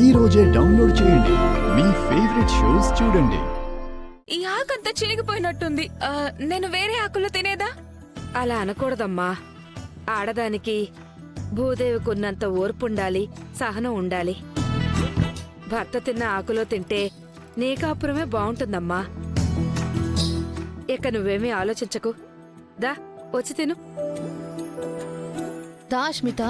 ఈ రోజే డౌన్లోడ్ చేయండి. మీ ఫేవరెట్ షోస్ చూడండి. ఈ ఆకంతా చినిగిపోయినట్టుంది. నేను వేరే ఆకులు తినేదా? అలా అనకూడదమ్మా. ఆడదానికి భూదేవికున్నంత ఓర్పుండాలి, సహనం ఉండాలి. భర్త తిన్న ఆకులో తింటే నీ కాపురమే బాగుంటుందమ్మా. ఇక నువ్వేమీ ఆలోచించకు. దా వచ్చి తిను. దా అస్మిత.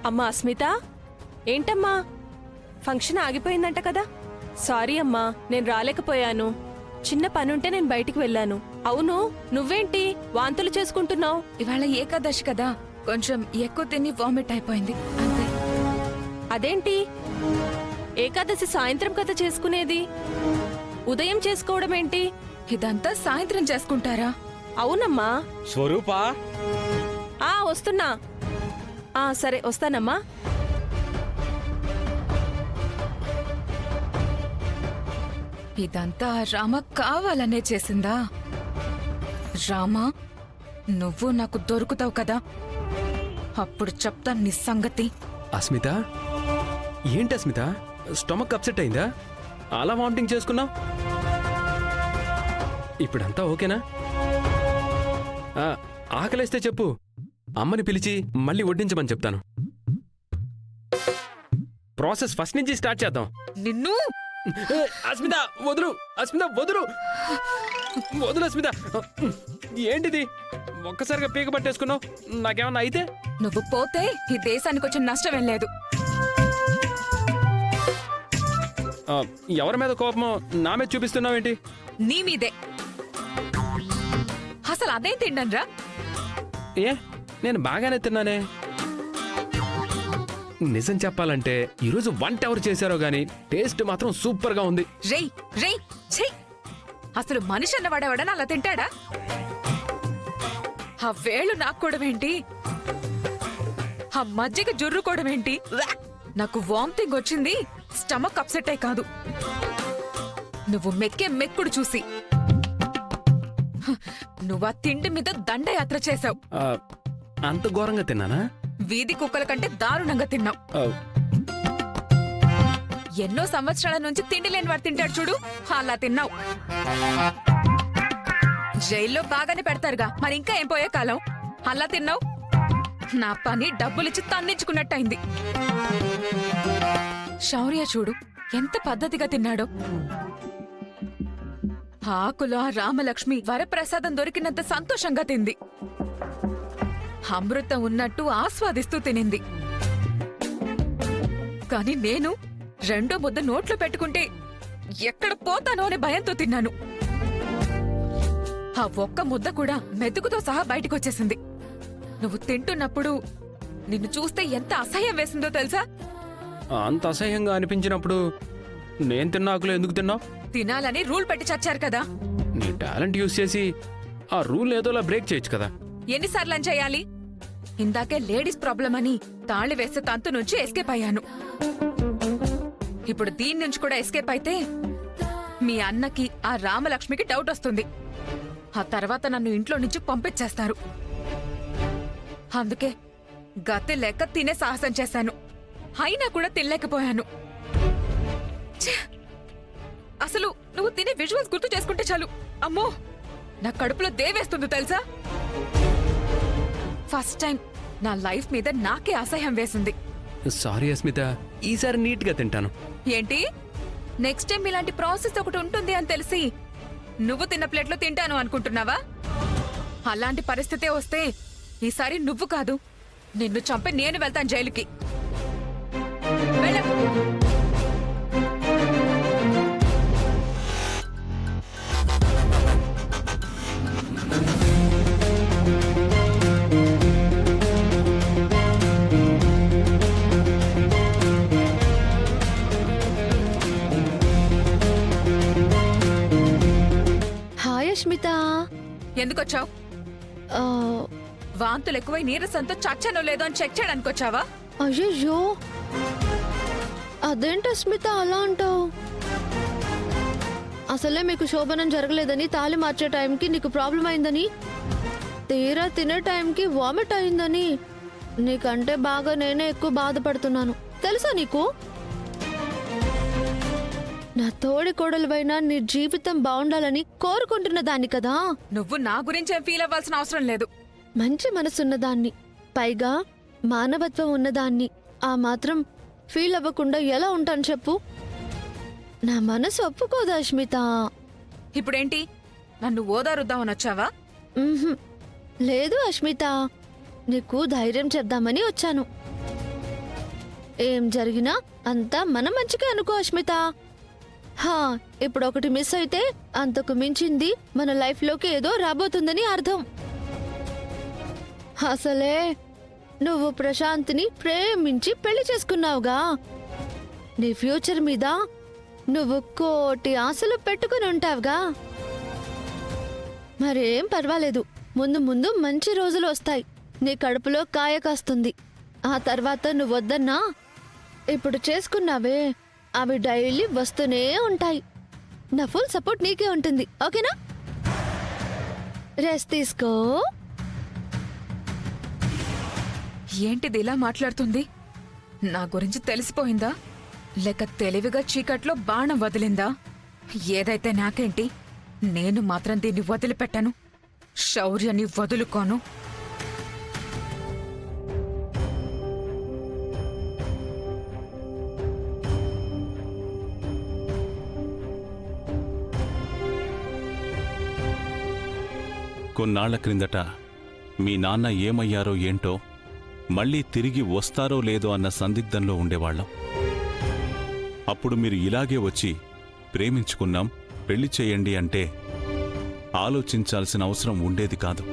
అమ్మా అస్మిత, ఏంటమ్మా ఫంక్షన్ ఆగిపోయిందంట కదా? సారీ అమ్మా, నేను రాలేకపోయాను. చిన్న పనుంటే నేను బయటికి వెళ్ళాను. అవును, నువ్వేంటి వాంతులు చేసుకుంటున్నావు? ఇవాళ ఏకాదశి కదా, కొంచెం ఎక్కువ తిని వామిట్ అయిపోయింది అంతే. అదేంటి, ఏకాదశి సాయంత్రం కదా చేసుకునేది, ఉదయం చేసుకోవడం ఏంటి? ఇదంతా సాయంత్రం చేసుకుంటారా? అవునమ్మా. స్వరూపా, వస్తున్నా. సరే వస్తానమ్మా. ఇదంతా రామ కావాలనే చేసిందా? రామా, నువ్వు నాకు దొరుకుతావు కదా, అప్పుడు చెప్తా నీ సంగతి. అస్మిత, ఏంటి అస్మిత, స్టమక్ అప్సెట్ అయిందా? అలా వామిటింగ్ చేసుకున్నావు? ఇప్పుడంతా ఓకేనా? ఆకలేస్తే చెప్పు, అమ్మని పిలిచి మళ్ళీ వడ్డించమని చెప్తాను. ప్రాసెస్ ఫస్ట్ నుంచి స్టార్ట్ చేద్దాం. నిన్ను అస్మిత వదులు, అస్మిత వదులు, వదులు అస్మిత. ఏంటిది, ఒక్కసారిగా పీక పట్టేసుకున్నావు? నాకేమన్నా అయితే? నువ్వు పోతే ఈ దేశానికి వచ్చిన నష్టమేం లేదు. ఎవరి మీద కోపమో నా మీద చూపిస్తున్నావేంటి? నీ మీదే. అసలు అదేం తిండన్రా? ఏ, నేను బాగానే తిన్నానే. నిజం చెప్పాలంటే ఈరోజు వంట ఎవరు చేశారో గానీ టేస్ట్ మాత్రం సూపర్ గా ఉంది. రేయ్ రేయ్ ఛీ, అసలు మనిషి అన్నవాడేవాడని అలా తింటాడా? ఆ వేళ్ళు నాక్కోవడమేంటి, ఆ మజ్జిగ జుర్రుకోవడమేంటి? నాకు వామిటింగ్ వచ్చింది, స్టమక్ అప్సెట్ అయి కాదు, నువ్వు మెక్కే మెక్కుడు చూసి. నువ్వు ఆ తిండి మీద దండయాత్ర చేశావు. అంత ఘోరంగా తిన్నానా? వీధి కుక్కల కంటే దారుణంగా తిన్నావు. ఎన్నో సంవత్సరాల నుంచి తిండి లేని వాడు తింటాడు చూడు, అలా తిన్నావు. జైల్లో బాగానే పెడతారుగా, మరి ఇంకా ఏం పోయే కాలం, అలా తిన్నావు. నా పని డబ్బులిచ్చి తన్నించుకున్నట్టయింది. శౌర్య చూడు ఎంత పద్ధతిగా తిన్నాడో. ఆకులో ఆ రామలక్ష్మి వరప్రసాదం దొరికినంత సంతోషంగా తింది. అమృతం ఉన్నట్టు ఆస్వాదిస్తూ తినింది. కాని నేను రెండో ముద్ద నోట్లో పెట్టుకుంటే ఎక్కడ పోతానో అనే భయంతో తిన్నాను. ఆ ఒక్క ముద్ద కూడా మెతుకుతో సహా బయటకొచ్చేసింది. నువ్వు తింటున్నప్పుడు నిన్ను చూస్తే ఎంత అసహ్యం వేసిందో తెలుసా? అంత అసహ్యంగా అనిపించినప్పుడు నేను తిన్న ఆకులు ఎందుకు తిన్నావు? తినాలని రూల్ పెట్టి చచ్చారు కదా. నీ టాలెంట్ యూజ్ చేసి ఆ రూల్ ఏదోలా బ్రేక్ చేయొచ్చు కదా. ఎన్నిసార్లు అని చేయాలి? ఇందాకే లేడీస్ ప్రాబ్లం అని తాళి వేసే తంతు నుంచి ఎస్కేప్ అయ్యాను. ఇప్పుడు దీని నుంచి కూడా ఎస్కేప్ అయితే మీ అన్నకి ఆ రామలక్ష్మికి డౌట్ వస్తుంది. ఆ తర్వాత నన్ను ఇంట్లో నుంచి పంపించేస్తారు. అందుకే గతి లేక తినే సాహసం చేశాను. అయినా కూడా తినలేకపోయాను. ఛే! అసలు నువ్వు తినే విజువల్స్ గుర్తు చేసుకుంటే చాలు అమ్మో నా కడుపులో దేవేస్తుంది తెలుసా. ఫస్ట్ టైం నా లైఫ్ మీద నాకే అసహ్యం వేసింది. సారీ అస్మిత, ఈసారి నీట్గా తింటాను. ఏంటి? నెక్స్ట్ టైం ఇలాంటి ప్రాసెస్ ఒకటి ఉంటుంది అని తెలిసి నువ్వు తిన్న ప్లేట్లో తింటాను అనుకుంటున్నావా? అలాంటి పరిస్థితే వస్తే ఈసారి నువ్వు కాదు, నిన్ను చంపి నేను వెళ్తాను జైలుకి. వెళ్ళు. హాయ్ అష్మిత. ఎందుకొచ్చావు? ఆ, వాంతులు ఎక్కువై నీరసంతో చచ్చానో లేదో అని చెక్ చేయడానికి వచ్చావా? అయ్యయ్యో, అదేంటి అస్మిత అలా అంటావు? అసలే మీకు శోభనం జరగలేదని తాళి మార్చే టైంకి నీకు ప్రాబ్లం అయిందని, తీరా తినే టైంకి వామిట్ అయిందని, నీకంటే బాగా నేనే ఎక్కువ బాధపడుతున్నాను తెలుసా నీకు? నా తోడి కోడలువైనా నీ జీవితం బాగుండాలని కోరుకుంటున్న దాన్ని కదా. నువ్వు నా గురించి ఏం ఫీల్ అవ్వాల్సిన అవసరం లేదు. మంచి మనసున్నదాన్ని, పైగా మానవత్వం ఉన్నదాన్ని, ఆ మాత్రం ఫీల్ అవ్వకుండా ఎలా ఉంటాను చెప్పు? నా మనసు ఒప్పుకోదా అష్మిత? ఇప్పుడేంటి, నన్ను ఓదారుద్దామని వచ్చావా? ఉహుం, లేదు అష్మిత, నీకు ధైర్యం చెప్దామని వచ్చాను. ఏం జరిగినా అంతా మన మంచిగా అనుకో అష్మిత. హా, ఇప్పుడు ఒకటి మిస్ అయితే అంతకు మించింది మన లైఫ్లోకి ఏదో రాబోతుందని అర్థం. అసలే నువ్వు ప్రశాంత్ని ప్రేమించి పెళ్లి చేసుకున్నావుగా. నీ ఫ్యూచర్ మీద నువ్వు కోటి ఆశలు పెట్టుకుని ఉంటావుగా. మరేం పర్వాలేదు, ముందు ముందు మంచి రోజులు వస్తాయి. నీ కడుపులో కాయ కాస్తుంది. ఆ తర్వాత నువ్వు వద్దన్నా ఇప్పుడు చేసుకున్నావే అవి డైలీ వస్తూనే ఉంటాయి. నా ఫుల్ సపోర్ట్ నీకే ఉంటుంది, ఓకేనా? రెస్ట్ తీసుకో. ఏంటిది ఇలా మాట్లాడుతుంది? నా గురించి తెలిసిపోయిందా, లేక తెలివిగా చీకట్లో బాణం వదిలిందా? ఏదైతే నాకేంటి, నేను మాత్రం దీన్ని వదిలిపెట్టను. శౌర్యాన్ని వదులుకోను. కొన్నాళ్ల క్రిందట మీ నాన్న ఏమయ్యారో ఏంటో, మళ్ళీ తిరిగి వస్తారో లేదో అన్న సందిగ్ధంలో ఉండేవాళ్లం. అప్పుడు మీరు ఇలాగే వచ్చి ప్రేమించుకున్నాం, పెళ్లి చేయండి అంటే ఆలోచించాల్సిన అవసరం ఉండేది కాదు.